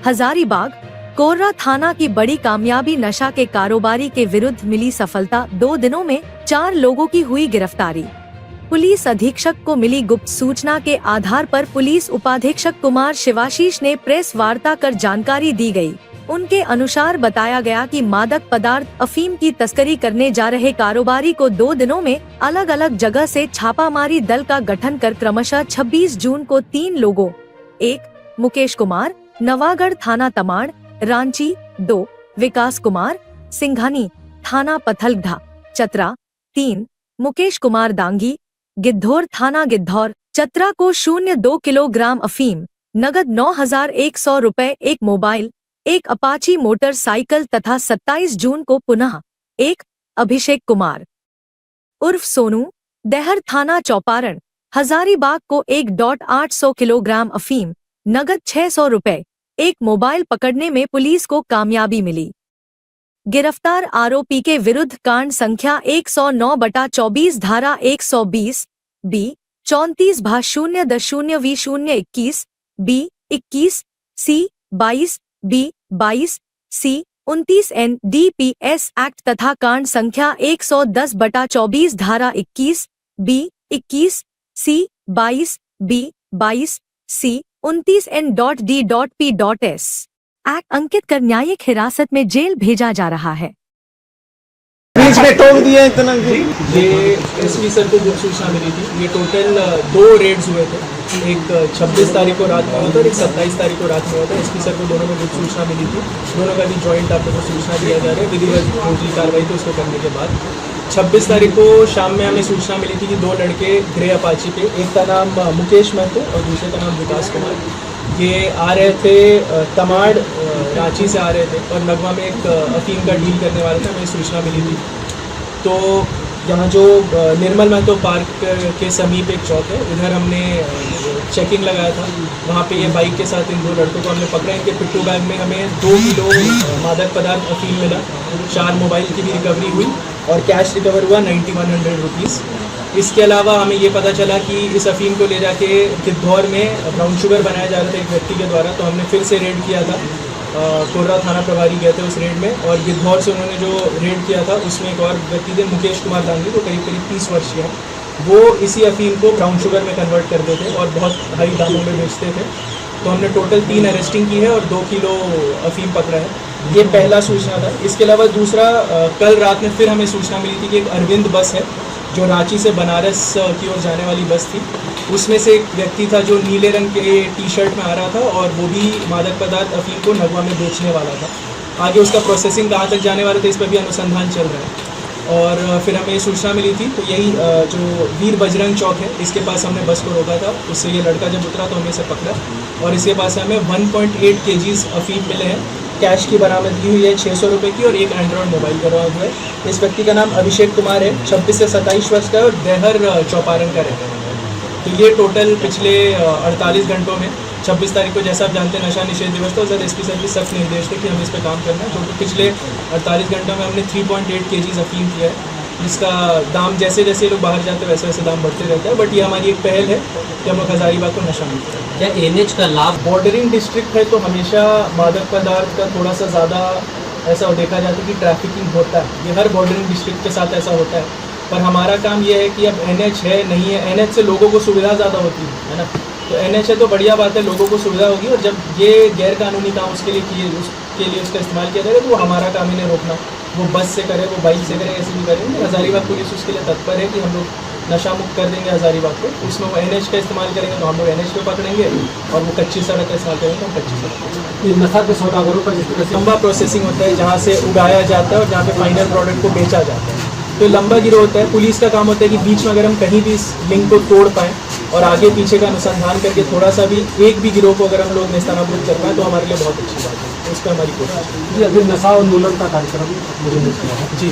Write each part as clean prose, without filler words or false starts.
हजारीबाग कोर्रा थाना की बड़ी कामयाबी, नशा के कारोबारी के विरुद्ध मिली सफलता। 2 दिनों में 4 लोगों की हुई गिरफ्तारी। पुलिस अधीक्षक को मिली गुप्त सूचना के आधार पर पुलिस उपाधीक्षक कुमार शिवाशीष ने प्रेस वार्ता कर जानकारी दी गई। उनके अनुसार बताया गया कि मादक पदार्थ अफीम की तस्करी करने जा रहे कारोबारी को 2 दिनों में अलग अलग जगह से छापामारी दल का गठन कर क्रमशः 26 जून को 3 लोगों, 1 मुकेश कुमार नवागढ़ थाना तमाड़ रांची, 2 विकास कुमार सिंघानी थाना पथलगढ़ा चतरा, 3 मुकेश कुमार दांगी गिद्धौर थाना गिद्धौर चतरा को 0.2 किलोग्राम अफीम, नगद 9,100 रुपए, 1 मोबाइल, 1 अपाची मोटरसाइकिल तथा 27 जून को पुनः 1 अभिषेक कुमार उर्फ सोनू देहर थाना चौपारण हजारीबाग को 1.8 किलोग्राम अफीम, नगद 600 रुपए, 1 मोबाइल पकड़ने में पुलिस को कामयाबी मिली। गिरफ्तार आरोपी के विरुद्ध कांड संख्या 109/24 धारा 120 B 34/0-0-21 B 21 C 22 B 22 C 29 NDPS act तथा कांड संख्या 110/24 धारा 21 B 21 C 22 B 22 C 29 N.D.P.S act अंकित कर न्यायिक हिरासत में जेल भेजा जा रहा है। बीच में टोक दिया इतना। ये एसपी सर को गुप्त सूचना मिली थी। ये टोटल 2 रेड्स हुए थे, एक 26 तारीख को रात में हुआ था और एक 27 तारीख को रात में हुआ था। एसपी सर को दोनों में गुप्त सूचना मिली थी, दोनों का भी जॉइंट आप लोगों को सूचना दिया जा रहा है विधिवत फौजी कार्रवाई को उसको करने के बाद। 26 तारीख को शाम में हमें सूचना मिली थी कि 2 लड़के ग्रे अपाची पे, एक का नाम मुकेश महतो और दूसरे का नाम विकास कुमार, ये आ रहे थे तमाड़ रांची से आ रहे थे और नगवा में एक अफीम का डील करने वाले थे। हमें सूचना मिली थी तो यहाँ जो निर्मल महतो पार्क के समीप एक चौक है, उधर हमने चेकिंग लगाया था। वहाँ पे ये बाइक के साथ इन 2 लड़कों को हमने पकड़ा। इनके पिट्ठू बैग में हमें 2 किलो मादक पदार्थ अफीम मिला, 4 मोबाइल की भी रिकवरी हुई और कैश रिकवर हुआ 9100 रुपीज़। इसके अलावा हमें ये पता चला कि इस अफीम को ले जाके गिद्धौर में ब्राउन शुगर बनाया जा रहा था एक व्यक्ति के द्वारा, तो हमने फिर से रेड किया था। कोर्रा थाना प्रभारी गए थे उस रेड में और गिद्धौर से उन्होंने जो रेड किया था उसमें एक और व्यक्ति थे मुकेश कुमार दांगी, जो करीब 30 वर्षीय है। वो इसी अफीम को ब्राउन शुगर में कन्वर्ट करते थे और बहुत हाई दामों में बेचते थे। तो हमने टोटल 3 अरेस्टिंग की है और 2 किलो अफीम पकड़ा है। ये पहला सूचना था। इसके अलावा दूसरा, कल रात में फिर हमें सूचना मिली थी कि एक अरविंद बस है जो रांची से बनारस की ओर जाने वाली बस थी, उसमें से एक व्यक्ति था जो नीले रंग के टी-शर्ट में आ रहा था और वो भी मादक पदार्थ अफीम को नगवा में बेचने वाला था। आगे उसका प्रोसेसिंग कहाँ तक जाने वाला था इस पर भी अनुसंधान चल रहा है। और फिर हमें ये सूचना मिली थी तो यही जो वीर बजरंग चौक है इसके पास हमने बस को रोका था। उससे ये लड़का जब उतरा तो हमने इसे पकड़ा और इसके पास से हमें 1.8 kgs अफीम मिले हैं। कैश की बरामदगी हुई है 600 रुपये की और एक एंड्रॉयड मोबाइल बरामद हुआ है। इस व्यक्ति का नाम अभिषेक कुमार है, 26 से 27 वर्ष का है और देहर चौपारण का रहता है। तो ये टोटल पिछले 48 घंटों में 26 तारीख को, जैसा आप जानते हैं नशा निषेध दिवस था, सर एसपी सर भी सख्त निर्देश थे कि हमें इस पर काम करना है। टोटल पिछले 48 घंटों में हमने 3.8 kgs अफीम किया है, जिसका दाम जैसे जैसे लोग बाहर जाते हैं वैसे वैसे दाम बढ़ते रहता है। बट ये हमारी एक पहल है कि हम लोग हजारीबाग को नशा मुक्त करें। क्या एनएच का लाभ, बॉर्डरिंग डिस्ट्रिक्ट है तो हमेशा मादक पदार्थ का थोड़ा सा ज़्यादा ऐसा देखा जाता है कि ट्रैफिकिंग होता है। ये हर बॉर्डरिंग डिस्ट्रिक्ट के साथ ऐसा होता है, पर हमारा काम ये है कि अब एनएच है नहीं है, एनएच से लोगों को सुविधा ज़्यादा होती है ना, तो एनएच है तो बढ़िया बात है, लोगों को सुविधा होगी। और जब ये गैर कानूनी काम उसके लिए उसका इस्तेमाल किया जाएगा तो वो हमारा काम इन्हें रोकना, वो बस से करे, वो बाइक से करे, ऐसे भी करेंगे। हजारीबाग पुलिस उसके लिए तत्पर है कि हम लोग नशा मुक्त कर देंगे हजारीबाग को। उसमें वो एनएच का इस्तेमाल करेंगे तो हम लोग एनएच पे पकड़ेंगे और वो कच्ची सड़क का इस्तेमाल करेंगे तो हम कच्ची सड़क। नशा के सौदागरों का जिस तरह से लंबा प्रोसेसिंग होता है, जहाँ से उगाया जाता है और जहाँ पे फाइनल प्रोडक्ट को बेचा जाता है, तो लंबा गिरोह होता है। पुलिस का काम होता है कि बीच में अगर हम कहीं भी इस लिंक को तोड़ पाएँ और आगे पीछे का अनुसंधान करके थोड़ा सा भी एक भी गिरोह को अगर हम लोग नेस्तनाबूद कर पाएँ तो हमारे लिए बहुत अच्छी बात है। उस पर हमारी कोशिश जी। अभी नशा उन्मूलन का कार्यक्रम जी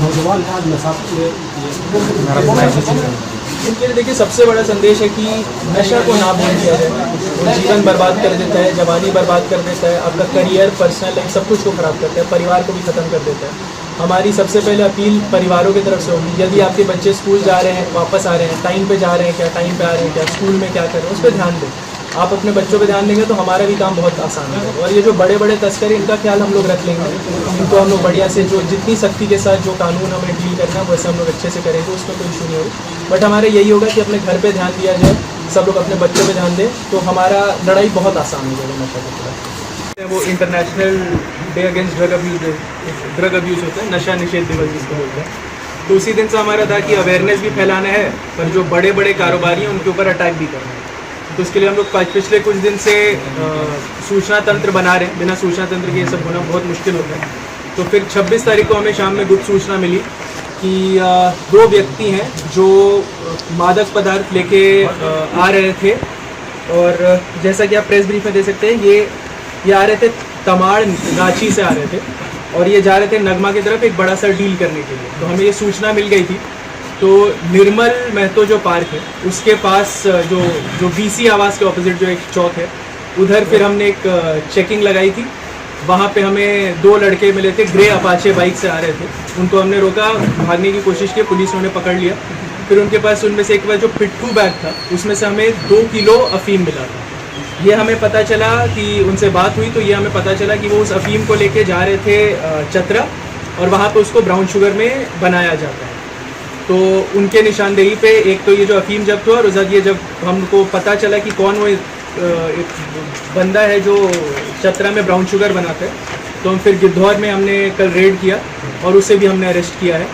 नौजवान आज नशा इनके लिए देखिए सबसे बड़ा संदेश है कि नशा को ना भूल किया जाए। वो जीवन बर्बाद कर देता है, जवानी बर्बाद कर देता है, आपका करियर, पर्सनल लाइफ सब कुछ को ख़राब करता है, परिवार को भी ख़त्म कर देता है। हमारी सबसे पहले अपील परिवारों की तरफ से होगी, यदि आपके बच्चे स्कूल जा रहे हैं, वापस आ रहे हैं, टाइम पे जा रहे हैं क्या, टाइम पे आ रहे हैं क्या, स्कूल में क्या कर रहे हैं, उस पर ध्यान दें। आप अपने बच्चों पे ध्यान देंगे तो हमारा भी काम बहुत आसान है। और ये जो बड़े बड़े तस्कर हैं, इनका ख्याल हम लोग रख लेंगे, इनको हम लोग बढ़िया से जो जितनी सख्ती के साथ जो कानून हमें डील करना है वैसे हम लोग अच्छे से करेंगे, उसमें कोई इशू नहीं होगी। बट हमारे यही होगा कि अपने घर पे ध्यान दिया जाए, सब लोग अपने बच्चों पे ध्यान दें, तो हमारा लड़ाई बहुत आसान हो जाएगा नशा के खिलाफ। वो international day against drug abuse होता है, नशा निषेध दिवस जिसको बोलते हैं, तो उसी दिन से हमारा था कि अवेयरनेस भी फैलाना है, पर जो बड़े बड़े कारोबारी हैं उनके ऊपर अटैक भी करना है। तो उसके लिए हम लोग पिछले कुछ दिन से सूचना तंत्र बना रहे हैं। बिना सूचना तंत्र के ये सब होना बहुत मुश्किल होता है। तो फिर 26 तारीख को हमें शाम में गुप्त सूचना मिली कि 2 व्यक्ति हैं जो मादक पदार्थ लेके आ रहे थे, और जैसा कि आप प्रेस ब्रीफ में दे सकते हैं, ये आ रहे थे तमाड़ रांची से आ रहे थे, और ये जा रहे थे नगमा की तरफ एक बड़ा सा डील करने के लिए। तो हमें ये सूचना मिल गई थी। तो निर्मल महतो जो पार्क है उसके पास जो बीसी आवास के ऑपोजिट जो एक चौक है, उधर फिर हमने एक चेकिंग लगाई थी। वहाँ पे हमें 2 लड़के मिले थे, ग्रे अपाचे बाइक से आ रहे थे। उनको हमने रोका, भागने की कोशिश की, पुलिस ने उन्हें पकड़ लिया। फिर उनके पास उनमें से एक बार जो पिट्ठू बैग था उसमें से हमें 2 किलो अफीम मिला था। ये हमें पता चला कि उनसे बात हुई तो ये हमें पता चला कि वो उस अफीम को लेके जा रहे थे चतरा, और वहाँ पे उसको ब्राउन शुगर में बनाया जाता है। तो उनके निशानदेही पे एक तो ये जो अफीम जब्त हुआ, और उस ये जब हमको पता चला कि कौन वो एक बंदा है जो चतरा में ब्राउन शुगर बनाता है, तो हम फिर गिद्धौर में हमने कल रेड किया और उसे भी हमने अरेस्ट किया है।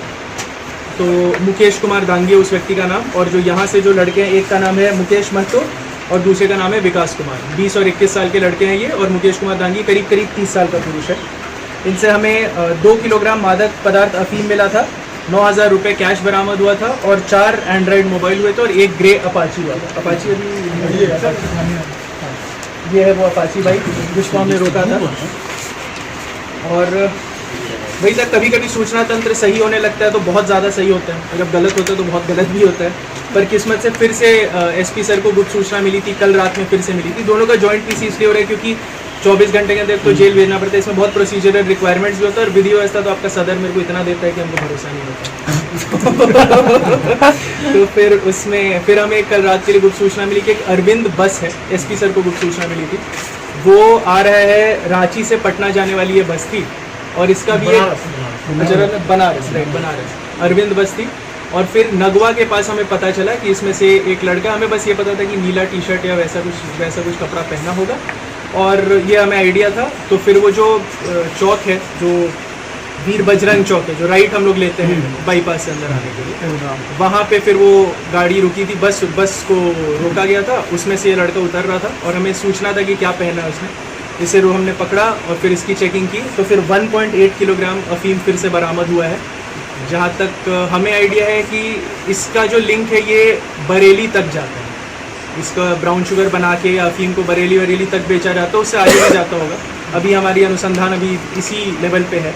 तो मुकेश कुमार दांगी उस व्यक्ति का नाम, और जो यहाँ से जो लड़के हैं, एक का नाम है मुकेश महतो और दूसरे का नाम है विकास कुमार। 20 और 21 साल के लड़के हैं ये, और मुकेश कुमार दांगी करीब 30 साल का पुरुष है। इनसे हमें 2 किलोग्राम मादक पदार्थ अफीम मिला था, 9,000 रुपये कैश बरामद हुआ था, और 4 एंड्रॉयड मोबाइल हुए थे, और 1 ग्रे अपाची हुआ था। अपाची अभी ये है वो अपाची बाइक जिसको हमने रोका था। और वही तक कभी कभी सूचना तंत्र सही होने लगता है तो बहुत ज़्यादा सही होता है, और जब गलत होता है तो बहुत गलत भी होता है। पर किस्मत से फिर से एसपी सर को गुप्त सूचना मिली थी, कल रात में फिर से मिली थी। दोनों का जॉइंट पीसी इसलिए हो रहा है क्योंकि 24 घंटे के अंदर तो जेल भेजना पड़ता है। इसमें बहुत प्रोसीजरल रिक्वायरमेंट्स भी होता है, और विधि व्यवस्था तो आपका सदर मेरे को इतना देता है कि हमको भरोसा नहीं होता। तो फिर उसमें फिर हमें कल रात के लिए गुप्त सूचना मिली कि एक अरविंद बस है, एसपी सर को गुप्त सूचना मिली थी, वो आ रहा है रांची से पटना जाने वाली ये बस थी, और इसका भी एक बनारस अरविंद बस थी। और फिर नगवा के पास हमें पता चला कि इसमें से एक लड़का, हमें बस ये पता था कि नीला टी शर्ट या वैसा कुछ कपड़ा पहना होगा, और ये हमें आइडिया था। तो फिर वो जो चौक है, जो वीर बजरंग चौक है, जो राइट हम लोग लेते हैं बाईपास से अंदर आने के लिए, वहाँ पे फिर वो गाड़ी रुकी थी, बस को रोका गया था। उसमें से ये लड़का उतर रहा था, और हमें सूचना था कि क्या पहना है उसने। इसे हमने पकड़ा और फिर इसकी चेकिंग की, तो फिर 1.8 किलोग्राम अफीम फिर से बरामद हुआ है। जहाँ तक हमें आइडिया है कि इसका जो लिंक है ये बरेली तक जाता है। इसका ब्राउन शुगर बना के अफीम को बरेली तक बेचा जाता है, उससे आगे भी जाता होगा। अभी हमारी अनुसंधान अभी इसी लेवल पे है।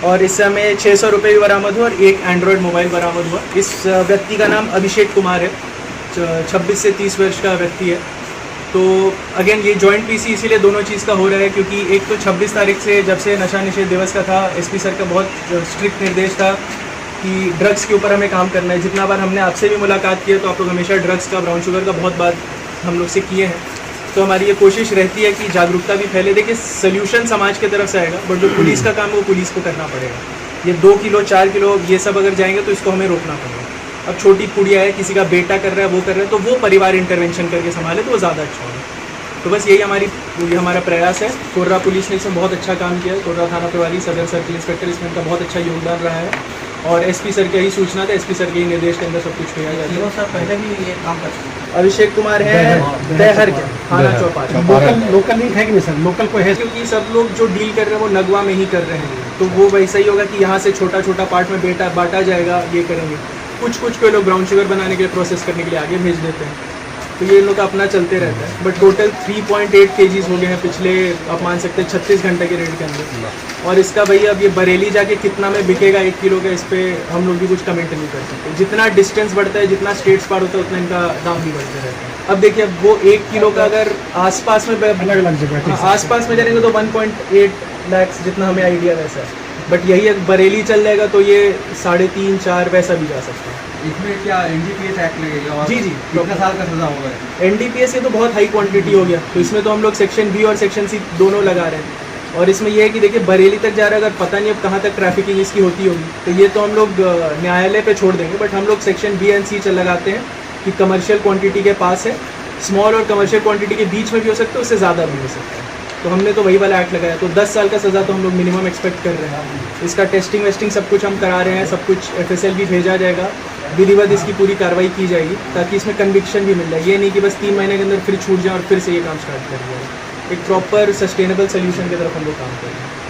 और इससे हमें 600 रुपये भी बरामद हुआ, और 1 एंड्रॉयड मोबाइल बरामद हुआ। इस व्यक्ति का नाम अभिषेक कुमार है, 26 से 30 वर्ष का व्यक्ति है। तो अगेन ये जॉइंट पीसी इसीलिए दोनों चीज़ का हो रहा है क्योंकि एक तो 26 तारीख से जब से नशा निषेध दिवस का था, एसपी सर का बहुत स्ट्रिक्ट निर्देश था कि ड्रग्स के ऊपर हमें काम करना है। जितना बार हमने आपसे भी मुलाकात की है तो आप लोग हमेशा ड्रग्स का, ब्राउन शुगर का बहुत बात हम लोग से किए हैं। तो हमारी ये कोशिश रहती है कि जागरूकता भी फैले। देखिए, सोल्यूशन समाज की तरफ से आएगा, बट जो पुलिस का काम है वो पुलिस को करना पड़ेगा। ये 2 किलो 4 किलो ये सब अगर जाएंगे तो इसको हमें रोकना पड़ेगा। अब छोटी पुड़िया है, किसी का बेटा कर रहा है, वो कर रहा है, तो वो परिवार इंटरवेंशन करके संभाले तो वो ज़्यादा अच्छा होगा। तो बस यही हमारा प्रयास है। कोर्रा पुलिस ने इसमें बहुत अच्छा काम किया है। कोर्रा थाना प्रभारी, सदर सर्किल इंस्पेक्टर, इसमें इनका बहुत अच्छा योगदान रहा है। और एसपी सर की यही सूचना था, एसपी सर के ही निर्देश के अंदर सब कुछ किया जाता है। सर पहले भी ये काम कर चुके हैं। अभिषेक कुमार है दहर के थाना चौपाल। लोकल लिंक है कि नहीं सर? लोकल कोई है? क्योंकि सब लोग जो डील कर रहे हैं वो नगवा में ही कर रहे हैं, तो वो वैसा ही होगा कि यहाँ से छोटा छोटा पार्ट में बांटा जाएगा, ये करेंगे। कुछ कोई लोग ब्राउन शुगर बनाने के लिए, प्रोसेस करने के लिए आगे भेज देते हैं, तो ये लोग का अपना चलते रहता है। बट टोटल 3.8 kgs हो गए हैं पिछले, आप मान सकते हैं 36 घंटे के रेट के अंदर। और इसका भैया अब ये बरेली जाके कितना में बिकेगा 1 किलो का, इस पर हम लोग भी कुछ कमेंट नहीं कर सकते। जितना डिस्टेंस बढ़ता है, जितना स्टेट्स पार होता है, उतना इनका दाम भी बढ़ते रहता है। अब देखिए, अब वो 1 किलो का अगर आसपास में अलग अलग जगह आसपास में जाएंगे तो 1.8 लाख जितना हमें आइडिया वैसा है। बट यही अगर बरेली चल जाएगा तो ये 3.5 4 वैसा भी जा सकता है। इसमें क्या एनडीपीएस एक्ट लगेगा और जी, जी। कितना साल का सजा होगा? एनडीपीएस ये तो बहुत हाई क्वांटिटी हो गया, तो इसमें तो हम लोग सेक्शन बी और सेक्शन सी दोनों लगा रहे हैं। और इसमें ये है कि देखिए बरेली तक जा रहा है, अगर पता नहीं अब कहाँ तक ट्रैफिकिंग इसकी होती होगी, तो ये तो हम लोग न्यायालय पे छोड़ देंगे। बट हम लोग सेक्शन बी एंड सी लगाते हैं कि कमर्शियल क्वांटिटी के पास है, स्मॉल और कमर्शियल क्वांटिटी के बीच में भी हो सकता है, उससे ज़्यादा भी हो सकता है। तो हमने तो वही वाला एक्ट लगाया, तो 10 साल का सज़ा तो हम लोग मिनिमम एक्सपेक्ट कर रहे हैं। इसका टेस्टिंग वेस्टिंग सब कुछ हम करा रहे हैं, सब कुछ FSL भी भेजा जाएगा, विधिवत इसकी पूरी कार्रवाई की जाएगी ताकि इसमें कन्विक्शन भी मिल जाए। ये नहीं कि बस 3 महीने के अंदर फिर छूट जाए और फिर से ये काम स्टार्ट कर दिया। एक प्रॉपर सस्टेनेबल सोल्यूशन की तरफ हम लोग काम कर रहे हैं।